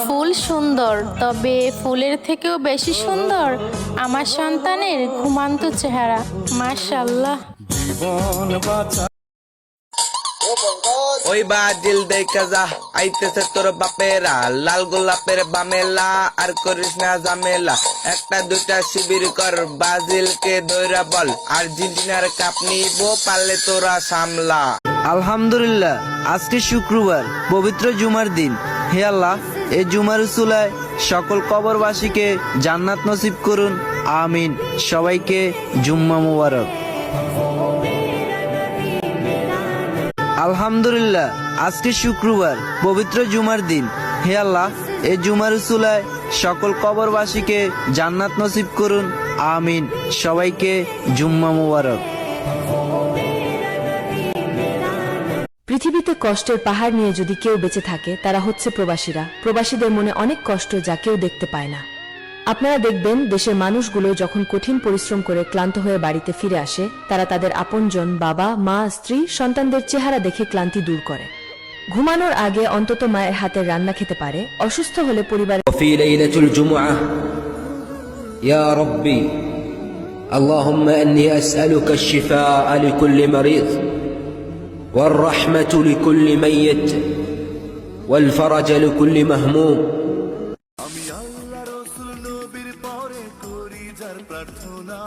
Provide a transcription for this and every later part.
ফুল সুন্দর, তবে ফুলের থেকেও বেশি সুন্দর আমার সন্তানের ঘুমান্ত চেহারা। মাশাআল্লাহ। ওই বা দিল দেখা যা, আইতেছে তোর বাপেরা, লাল গোলাপের বামেলা, আর করিস না ঝামেলা। একটা দুটা শিবির কর, ব্রাজিলকে দইরা বল, আর্জেন্টিনার কাপ নিব, পারলে তোরা সামলা। আলহামদুলিল্লাহ, আজকে শুক্রবার, পবিত্র জুমার দিন। হে আল্লাহ, এই জুমার উসুলায় সকল কবরবাসীকে জান্নাত নসিব করুন, আমিন। সবাইকে জুম্মা মুবারক। আলহামদুলিল্লাহ, আজকে শুক্রবার, পবিত্র জুমার দিন। হে আল্লাহ, এই জুমার উসুলায় সকল কবরবাসীকে জান্নাত নসিব করুন, আমিন। সবাইকে জুম্মা মুবারক। পৃথিবীতে কষ্টের পাহাড় নিয়ে যদি কেউ বেঁচে থাকে, তারা হচ্ছে প্রবাসীরা। প্রবাসীদের মনে অনেক কষ্ট, যা কেউ দেখতে পায় না। আপনারা দেখবেন, দেশের মানুষগুলো যখন কঠিন পরিশ্রম করে ক্লান্ত হয়ে বাড়িতে ফিরে আসে, তারা তাদের আপনজন, বাবা, মা, স্ত্রী, সন্তানদের চেহারা দেখে ক্লান্তি দূর করে। ঘুমানোর আগে অন্তত মায়ের হাতের রান্না খেতে পারে। অসুস্থ হলে পরিবারের وفي ليلة الجمعة يا ربي اللهم أني أسألك الشفاء لكل مريض والرحمة لكل ميت والفرج لكل مهموم। আমি আল্লাহ রাসূল নবীর পরে করি যার প্রার্থনা,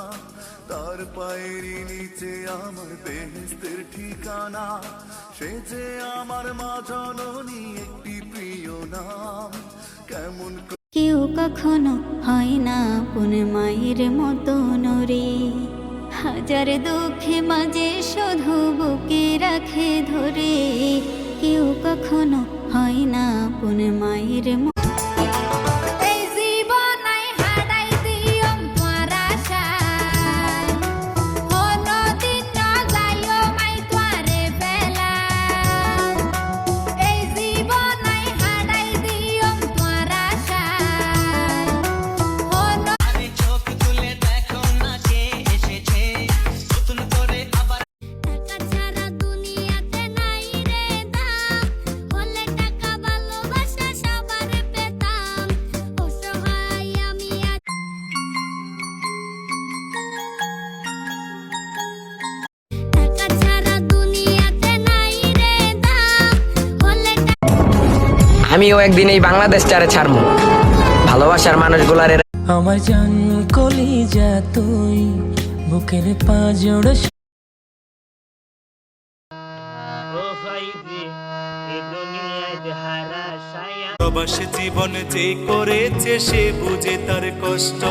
তার পায়ের নিচে আমার বেহেশতের ঠিকানা। সে যে আমার মা জননী, একটি প্রিয় নাম। কেমন কেউ কখনো হয় না আপন মায়ের মতো নরে, হাজার দুঃখে মাঝে শুধু বুকে রাখে ধরে। কেউ কখনো হয় না আপন মায়ের আমিও একদিন এই বাংলাদেশটারে ছাড়বো, ভালোবাসার মানুষগুলারে। আমার জান কলিজা তুই, বুকের পাঁজর। প্রবাসী জীবন যে করেছে, সে বুঝে তার কষ্ট।